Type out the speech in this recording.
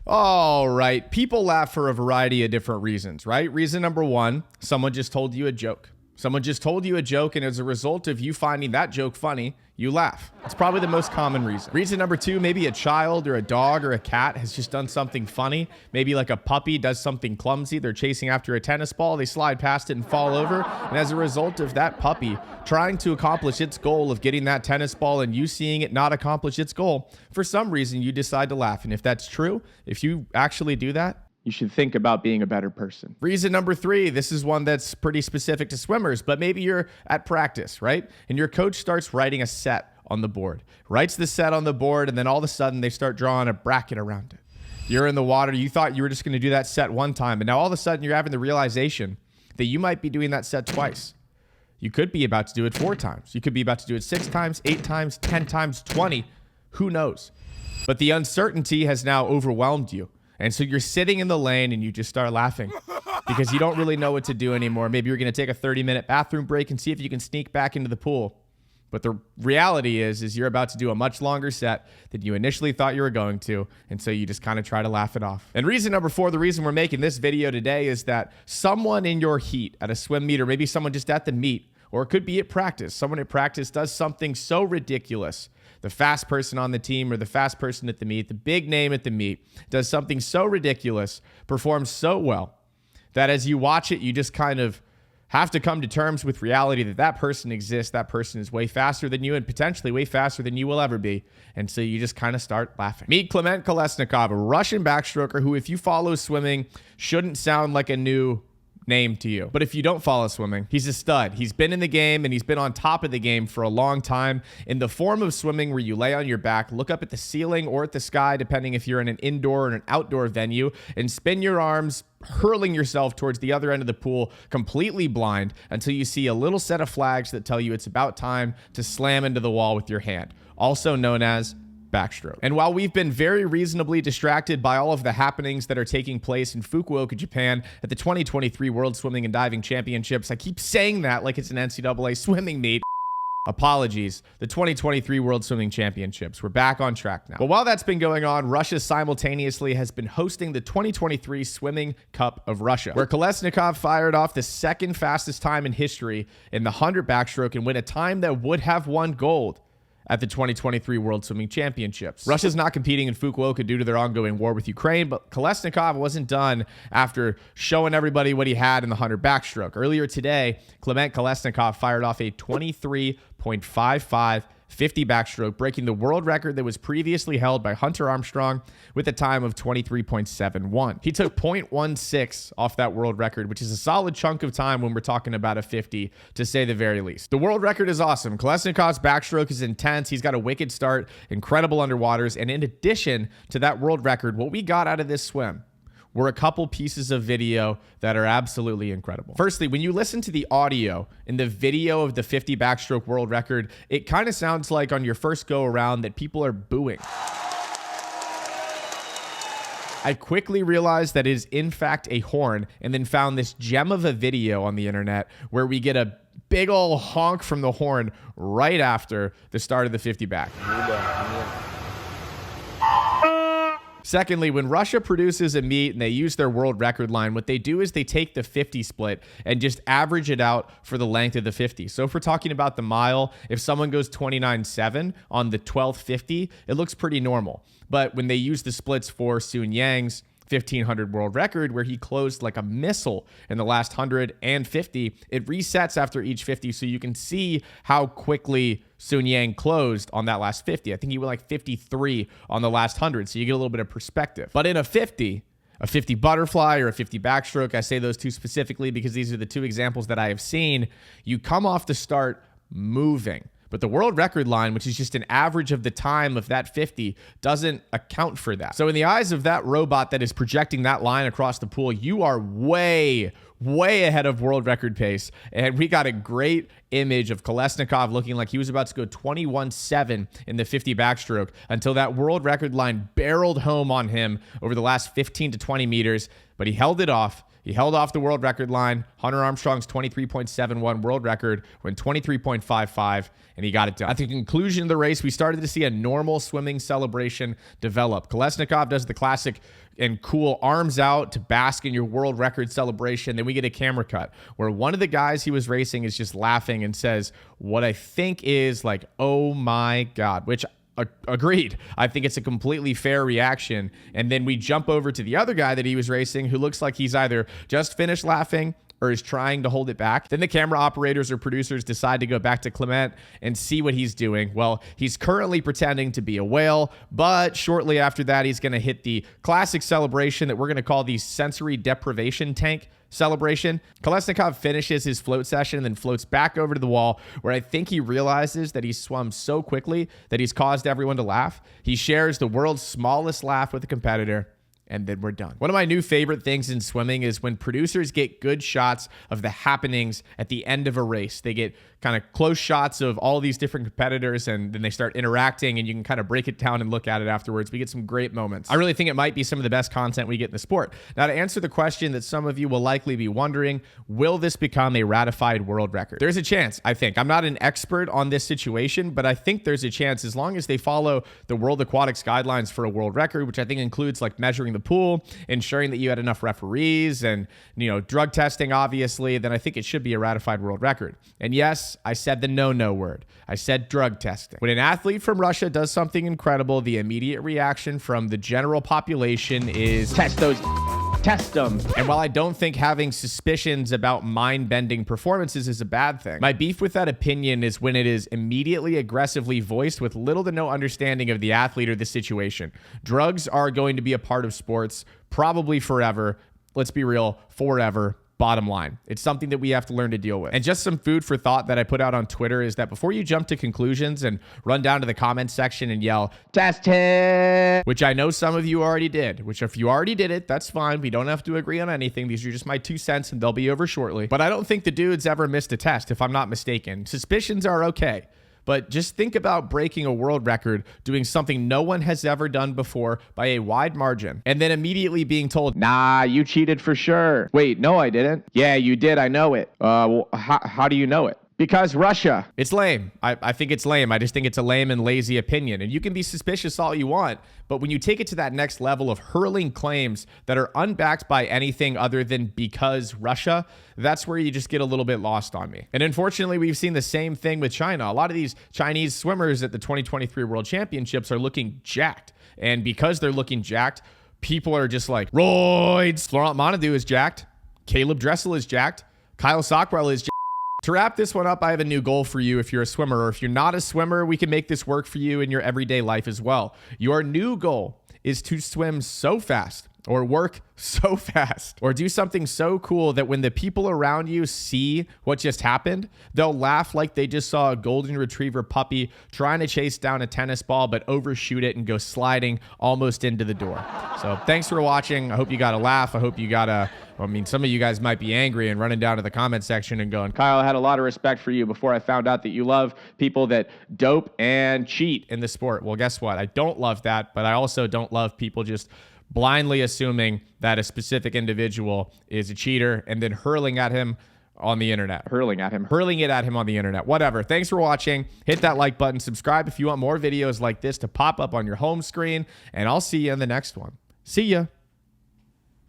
All right, people laugh for a variety of different reasons, right? Reason number one, someone just told you a joke. Someone just told you a joke, and as a result of you finding that joke funny, you laugh. It's probably the most common reason. Reason number two, maybe a child or a dog or a cat has just done something funny. Maybe like a puppy does something clumsy. They're chasing after a tennis ball. They slide past it and fall over. And as a result of that puppy trying to accomplish its goal of getting that tennis ball and you seeing it not accomplish its goal, for some reason you decide to laugh. And if that's true, if you actually do that, you should think about being a better person. Reason number three, this is one that's pretty specific to swimmers, but maybe you're at practice, right? And your coach starts writing a set on the board, writes the set on the board, and then all of a sudden they start drawing a bracket around it. You're in the water. You thought you were just going to do that set one time, but now all of a sudden you're having the realization that you might be doing that set twice. You could be about to do it 4 times. You could be about to do it 6 times, 8 times, 10 times, 20. Who knows? But the uncertainty has now overwhelmed you. And so you're sitting in the lane and you just start laughing because you don't really know what to do anymore. Maybe you're going to take a 30-minute bathroom break and see if you can sneak back into the pool. But the reality is you're about to do a much longer set than you initially thought you were going to. And so you just kind of try to laugh it off. And reason number 4, the reason we're making this video today is that someone in your heat at a swim meet, or maybe someone just at the meet, or it could be at practice, someone at practice does something so ridiculous. The fast person on the team or the fast person at the meet, the big name at the meet, does something so ridiculous, performs so well, that as you watch it, you just kind of have to come to terms with reality that that person exists. That person is way faster than you and potentially way faster than you will ever be. And so you just kind of start laughing. Meet Kliment Kolesnikov, a Russian backstroker who, if you follow swimming, shouldn't sound like a new name to you. But if you don't follow swimming, he's a stud. He's been in the game and he's been on top of the game for a long time in the form of swimming where you lay on your back, look up at the ceiling or at the sky, depending if you're in an indoor or an outdoor venue, and spin your arms, hurling yourself towards the other end of the pool, completely blind, until you see a little set of flags that tell you it's about time to slam into the wall with your hand, also known as backstroke. And while we've been very reasonably distracted by all of the happenings that are taking place in Fukuoka, Japan at the 2023 World Swimming and Diving Championships, I keep saying that like it's an NCAA swimming meet. Apologies. The 2023 World Swimming Championships. We're back on track now. But while that's been going on, Russia simultaneously has been hosting the 2023 Swimming Cup of Russia, where Kolesnikov fired off the second fastest time in history in the 100 backstroke and win a time that would have won gold at the 2023 World Swimming Championships. Russia's not competing in Fukuoka due to their ongoing war with Ukraine, but Kolesnikov wasn't done after showing everybody what he had in the 100 backstroke. Earlier today, Kliment Kolesnikov fired off a 23.55 50 backstroke, breaking the world record that was previously held by Hunter Armstrong with a time of 23.71. He took 0.16 off that world record, which is a solid chunk of time when we're talking about a 50, to say the very least. The world record is awesome. Kolesnikov's backstroke is intense. He's got a wicked start, incredible underwaters, and in addition to that world record, what we got out of this swim were a couple pieces of video that are absolutely incredible. Firstly, when you listen to the audio in the video of the 50 backstroke world record, it kind of sounds like on your first go around that people are booing. I quickly realized that it is in fact a horn, and then found this gem of a video on the internet where we get a big ol' honk from the horn right after the start of the 50 back. Secondly, when Russia produces a meet and they use their world record line, what they do is they take the 50 split and just average it out for the length of the 50. So if we're talking about the mile, if someone goes 29.7 on the 12th 50, it looks pretty normal. But when they use the splits for Sun Yang's 1500 world record, where he closed like a missile in the last 100 and 50, it resets after each 50, so you can see how quickly Sun Yang closed on that last 50. I think he went like 53 on the last 100, so you get a little bit of perspective. But in a 50 butterfly or a 50 backstroke, I say those two specifically because these are the two examples that I have seen, you come off the start moving. But the world record line, which is just an average of the time of that 50, doesn't account for that. So in the eyes of that robot that is projecting that line across the pool, you are way ahead of world record pace. And we got a great image of Kolesnikov looking like he was about to go 21.7 in the 50 backstroke until that world record line barreled home on him over the last 15 to 20 meters. But he held it off. He held off the world record line. Hunter Armstrong's 23.71 world record went 23.55, and he got it done. At the conclusion of the race, we started to see a normal swimming celebration develop. Kolesnikov does the classic and cool arms out to bask in your world record celebration. Then we get a camera cut where one of the guys he was racing is just laughing and says what I think is like, oh my God, which agreed. I think it's a completely fair reaction. And then we jump over to the other guy that he was racing who looks like he's either just finished laughing or is trying to hold it back. Then the camera operators or producers decide to go back to Kliment and see what he's doing. Well, he's currently pretending to be a whale, but shortly after that, he's going to hit the classic celebration that we're going to call the sensory deprivation tank celebration. Kolesnikov finishes his float session and then floats back over to the wall where I think he realizes that he's swum so quickly that he's caused everyone to laugh. He shares the world's smallest laugh with a competitor, and then we're done. One of my new favorite things in swimming is when producers get good shots of the happenings at the end of a race. They get kind of close shots of all these different competitors, and then they start interacting, and you can kind of break it down and look at it afterwards. We get some great moments. I really think it might be some of the best content we get in the sport. Now, to answer the question that some of you will likely be wondering, will this become a ratified world record? There's a chance, I think. I'm not an expert on this situation, but I think there's a chance as long as they follow the World Aquatics guidelines for a world record, which I think includes like measuring the pool, ensuring that you had enough referees, and drug testing, obviously, then I think it should be a ratified world record. And yes, I said the no word. I said drug testing. When an athlete from Russia does something incredible, the immediate reaction from the general population is test them. And while I don't think having suspicions about mind-bending performances is a bad thing, my beef with that opinion is when it is immediately aggressively voiced with little to no understanding of the athlete or the situation. Drugs are going to be a part of sports probably forever. Let's be real, forever. Bottom line, it's something that we have to learn to deal with. And just some food for thought that I put out on Twitter is that before you jump to conclusions and run down to the comments section and yell, test it, which I know some of you already did, which if you already did it, that's fine. We don't have to agree on anything. These are just my 2 cents and they'll be over shortly. But I don't think the dude's ever missed a test, if I'm not mistaken. Suspicions are okay. But just think about breaking a world record, doing something no one has ever done before by a wide margin, and then immediately being told, nah, you cheated for sure. Wait, no, I didn't. Yeah, you did. I know it. Well, how do you know it? Because Russia. It's lame. I think it's lame. I just think it's a lame and lazy opinion. And you can be suspicious all you want, but when you take it to that next level of hurling claims that are unbacked by anything other than because Russia, that's where you just get a little bit lost on me. And unfortunately, we've seen the same thing with China. A lot of these Chinese swimmers at the 2023 World Championships are looking jacked. And because they're looking jacked, people are just like, roids. Florent Monadou is jacked. Caleb Dressel is jacked. Kyle Sockwell is jacked. To wrap this one up, I have a new goal for you if you're a swimmer, or if you're not a swimmer, we can make this work for you in your everyday life as well. Your new goal is to swim so fast, or work so fast, or do something so cool that when the people around you see what just happened, they'll laugh like they just saw a golden retriever puppy trying to chase down a tennis ball but overshoot it and go sliding almost into the door. So thanks for watching. I hope you got a laugh. I hope you got some of you guys might be angry and running down to the comment section and going, Kyle, I had a lot of respect for you before I found out that you love people that dope and cheat in the sport. Well, guess what? I don't love that, but I also don't love people just blindly assuming that a specific individual is a cheater and then hurling it at him on the internet. Whatever. Thanks for watching. Hit that like button. Subscribe if you want more videos like this to pop up on your home screen, and I'll see you in the next one. See ya.